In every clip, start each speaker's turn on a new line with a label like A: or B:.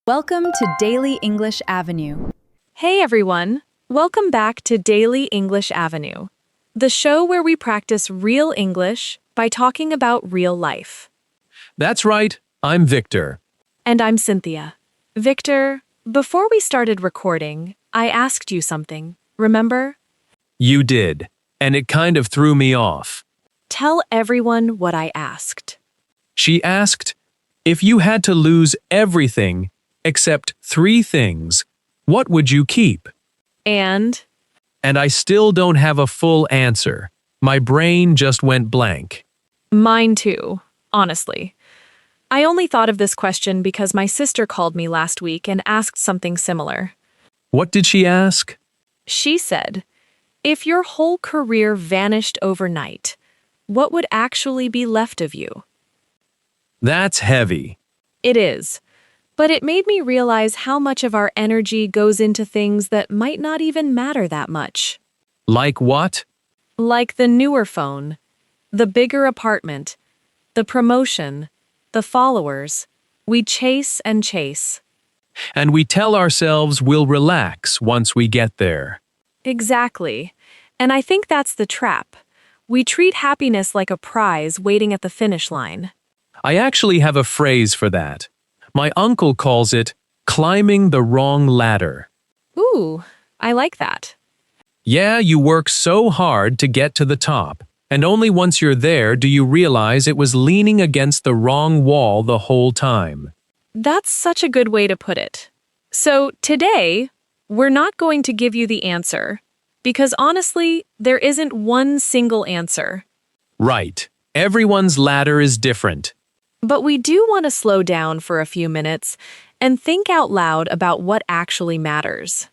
A: Welcome to Daily English Avenue.
B: Hey everyone! Welcome back to Daily English Avenue, the show where we practice real English by talking about real life.
C: That's right, I'm Victor.
B: And I'm Cynthia. Victor, before we started recording, I asked you something, remember?
C: You did, and it kind of threw me off.
B: Tell everyone what I asked.
C: She asked, if you had to lose everything except 3 things, what would you keep?
B: And
C: I still don't have a full answer. My brain just went blank.
B: mine too, honestly. I only thought of this question because my sister called me last week and asked something similar.
C: What did she ask?
B: She said, if your whole career vanished overnight, what would actually be left of you?
C: That's heavy.
B: It is, but it made me realize how much of our energy goes into things that might not even matter that much.
C: Like what?
B: Like the newer phone, the bigger apartment, the promotion, the followers. We chase and chase.
C: And we tell ourselves we'll relax once we get there.
B: Exactly. And I think that's the trap. We treat happiness like a prize waiting at the finish line.
C: I actually have a phrase for that. My uncle calls it climbing the wrong ladder.
B: Ooh, I like that.
C: Yeah, you work so hard to get to the top, and only once you're there do you realize it was leaning against the wrong wall the whole time.
B: That's such a good way to put it. So today, we're not going to give you the answer, because honestly, there isn't one single answer.
C: Right. Everyone's ladder is different.
B: But we do want to slow down for a few minutes and think out loud about what actually matters.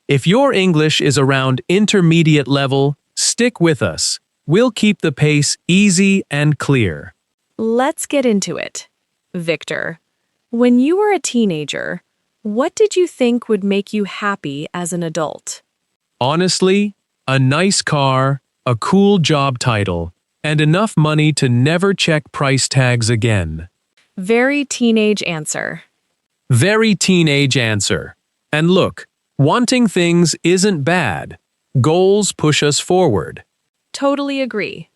C: If your English is around intermediate level, stick with us. We'll keep the pace easy and clear.
B: Let's get into it. Victor, when you were a teenager, what did you think would make you happy as an adult?
C: Honestly, a nice car, a cool job title, and enough money to never check price tags again.
B: Very teenage answer.
C: Very teenage answer. And look, wanting things isn't bad. Goals push us forward.
B: Totally agree.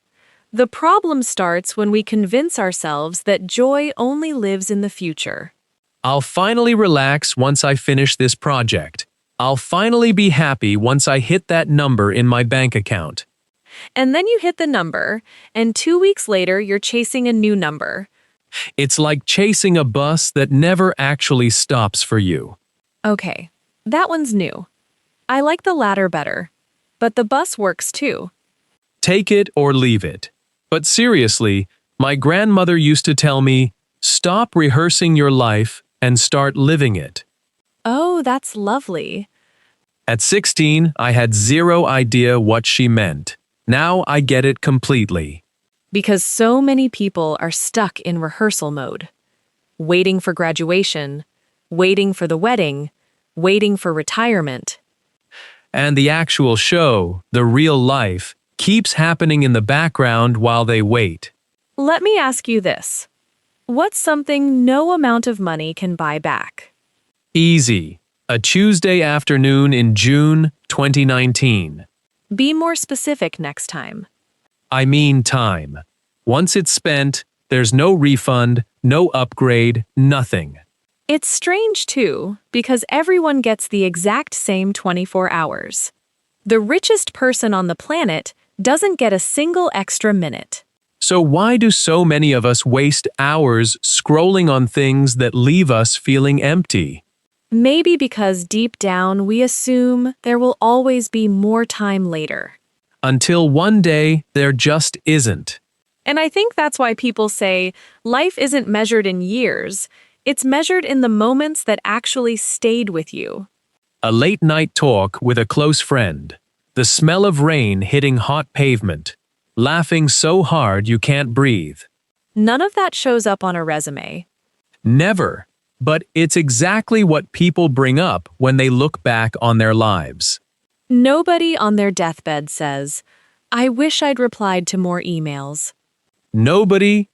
B: The problem starts when we convince ourselves that joy only lives in the future.
C: I'll finally relax once I finish this project. I'll finally be happy once I hit that number in my bank account.
B: And then you hit the number, and 2 weeks later you're chasing a new number.
C: It's like chasing a bus that never actually stops for you.
B: Okay, that one's new. I like the latter better, but the bus works too.
C: Take it or leave it. But seriously, my grandmother used to tell me, stop rehearsing your life and start living it.
B: Oh, that's lovely.
C: At 16, I had zero idea what she meant. Now I get it completely.
B: Because so many people are stuck in rehearsal mode. Waiting for graduation, waiting for the wedding, waiting for retirement.
C: And the actual show, the real life, keeps happening in the background while they wait.
B: Let me ask you this. What's something no amount of money can buy back?
C: Easy. A Tuesday afternoon in June 2019.
B: Be more specific next time.
C: I mean time. Once it's spent, there's no refund, no upgrade, nothing.
B: It's strange too, because everyone gets the exact same 24 hours. The richest person on the planet doesn't get a single extra minute.
C: So why do so many of us waste hours scrolling on things that leave us feeling empty?
B: Maybe because deep down we assume there will always be more time later.
C: Until one day, there just isn't.
B: And I think that's why people say life isn't measured in years, it's measured in the moments that actually stayed with you.
C: A late-night talk with a close friend. The smell of rain hitting hot pavement. Laughing so hard you can't breathe.
B: None of that shows up on a resume.
C: Never. But it's exactly what people bring up when they look back on their lives.
B: Nobody on their deathbed says, I wish I'd replied to more emails.
C: Nobody,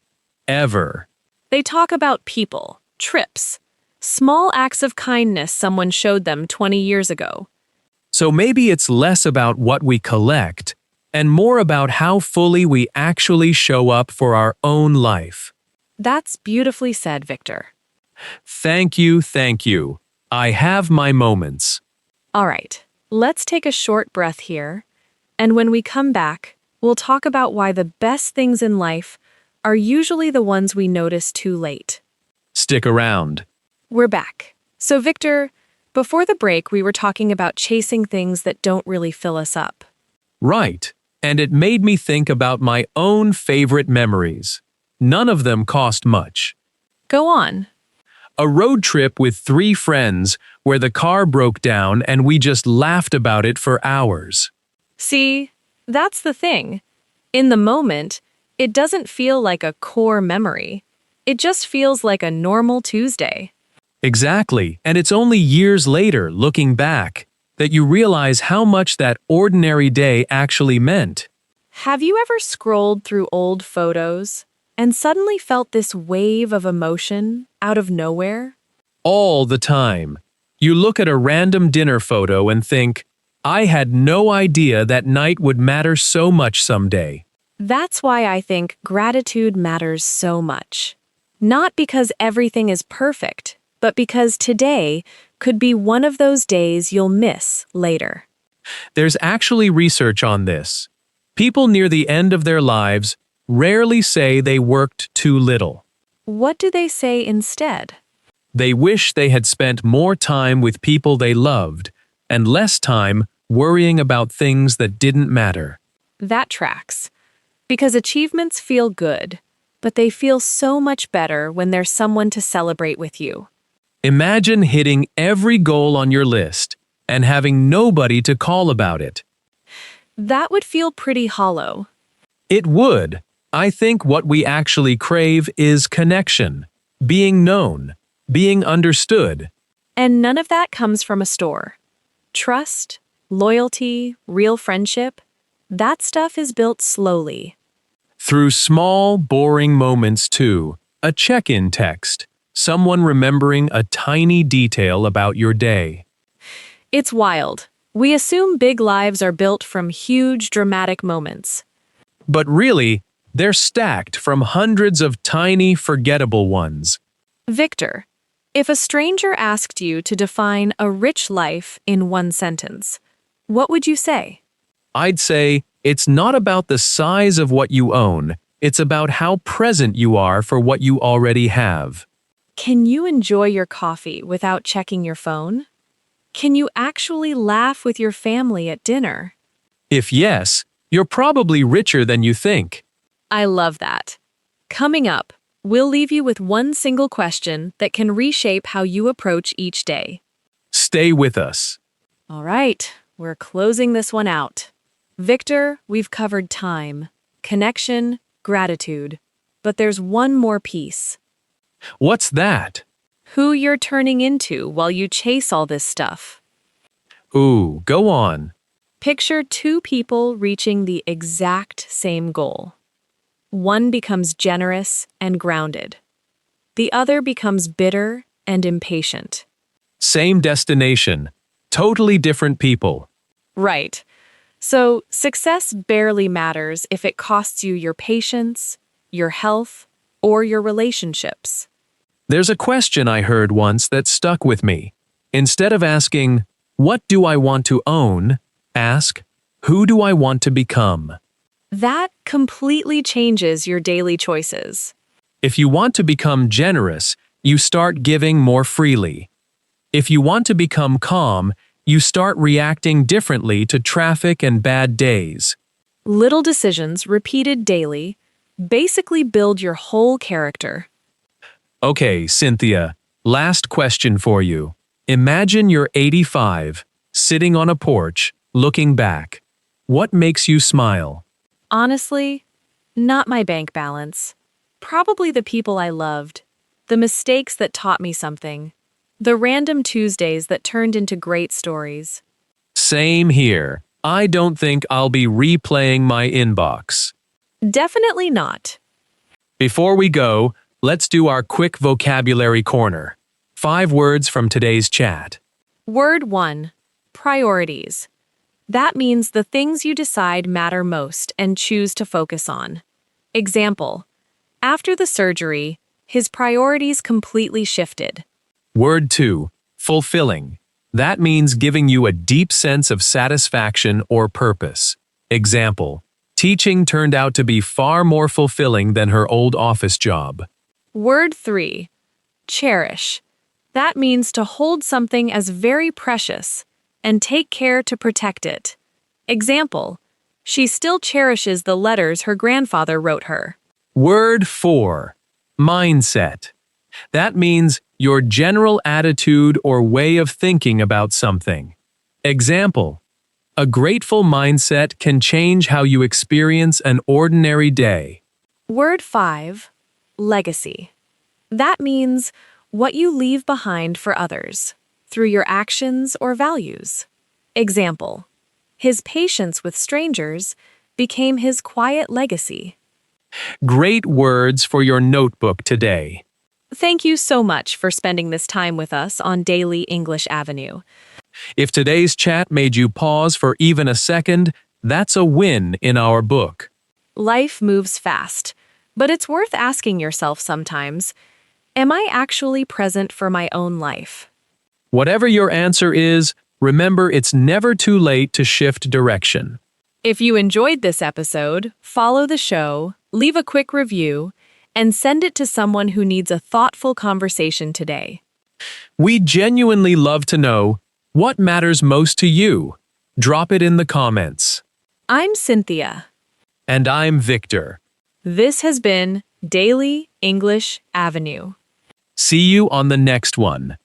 C: ever.
B: They talk about people, trips, Small acts of kindness someone showed them 20 years ago.
C: So maybe it's less about what we collect and more about how fully we actually show up for our own life.
B: That's beautifully said, Victor.
C: Thank you, thank you. I have my moments.
B: All right, let's take a short breath here. And when we come back, we'll talk about why the best things in life are usually the ones we notice too late.
C: Stick around.
B: We're back. So, Victor, before the break, we were talking about chasing things that don't really fill us up.
C: Right, and it made me think about my own favorite memories. None of them cost much.
B: Go on.
C: A road trip with 3 friends where the car broke down and we just laughed about it for hours.
B: See, that's the thing. In the moment, it doesn't feel like a core memory. It just feels like a normal Tuesday.
C: Exactly, and it's only years later, looking back, that you realize how much that ordinary day actually meant.
B: Have you ever scrolled through old photos and suddenly felt this wave of emotion out of nowhere?
C: All the time. You look at a random dinner photo and think, I had no idea that night would matter so much someday.
B: That's why I think gratitude matters so much. Not because everything is perfect, but because today could be one of those days you'll miss later.
C: There's actually research on this. People near the end of their lives rarely say they worked too little.
B: What do they say instead?
C: They wish they had spent more time with people they loved and less time worrying about things that didn't matter.
B: That tracks. Because achievements feel good, but they feel so much better when there's someone to celebrate with you.
C: Imagine hitting every goal on your list and having nobody to call about it.
B: That would feel pretty hollow.
C: It would. I think what we actually crave is connection, being known, being understood.
B: And none of that comes from a store. Trust, loyalty, real friendship, that stuff is built slowly.
C: Through small, boring moments too, a check-in text, someone remembering a tiny detail about your day.
B: It's wild. We assume big lives are built from huge, dramatic moments.
C: But really, they're stacked from hundreds of tiny, forgettable ones.
B: Victor, if a stranger asked you to define a rich life in one sentence, what would you say?
C: I'd say, it's not about the size of what you own, it's about how present you are for what you already have.
B: Can you enjoy your coffee without checking your phone? Can you actually laugh with your family at dinner?
C: If yes, you're probably richer than you think.
B: I love that. Coming up, we'll leave you with one single question that can reshape how you approach each day.
C: Stay with us.
B: All right, we're closing this one out. Victor, we've covered time, connection, gratitude. But there's one more piece.
C: What's that?
B: Who you're turning into while you chase all this stuff.
C: Ooh, go on.
B: Picture 2 people reaching the exact same goal. One becomes generous and grounded. The other becomes bitter and impatient.
C: Same destination, totally different people.
B: Right. So success barely matters if it costs you your patience, your health, or your relationships.
C: There's a question I heard once that stuck with me. Instead of asking, what do I want to own? Ask, who do I want to become?
B: That completely changes your daily choices.
C: If you want to become generous, you start giving more freely. If you want to become calm, you start reacting differently to traffic and bad days.
B: Little decisions repeated daily basically build your whole character.
C: Okay, Cynthia, last question for you. Imagine you're 85, sitting on a porch, looking back. What makes you smile?
B: Honestly, not my bank balance. Probably the people I loved, the mistakes that taught me something, the random Tuesdays that turned into great stories.
C: Same here. I don't think I'll be replaying my inbox.
B: Definitely not.
C: Before we go, let's do our quick vocabulary corner. 5 words from today's chat.
B: Word 1. Priorities. That means the things you decide matter most and choose to focus on. Example. After the surgery, his priorities completely shifted.
C: Word 2. Fulfilling. That means giving you a deep sense of satisfaction or purpose. Example. Teaching turned out to be far more fulfilling than her old office job.
B: Word 3. Cherish. That means to hold something as very precious and take care to protect it. Example. She still cherishes the letters her grandfather wrote her.
C: Word 4. Mindset. That means your general attitude or way of thinking about something. Example. A grateful mindset can change how you experience an ordinary day.
B: Word 5. Legacy. That means what you leave behind for others through your actions or values. Example. His patience with strangers became his quiet legacy.
C: Great words for your notebook today.
B: Thank you so much for spending this time with us on Daily English Avenue.
C: If today's chat made you pause for even a second, that's a win in our book.
B: Life moves fast, but it's worth asking yourself sometimes, am I actually present for my own life?
C: Whatever your answer is, remember it's never too late to shift direction.
B: If you enjoyed this episode, follow the show, leave a quick review, and send it to someone who needs a thoughtful conversation today.
C: We genuinely love to know what matters most to you. Drop it in the comments.
B: I'm Cynthia.
C: And I'm Victor.
B: This has been Daily English Avenue.
C: See you on the next one.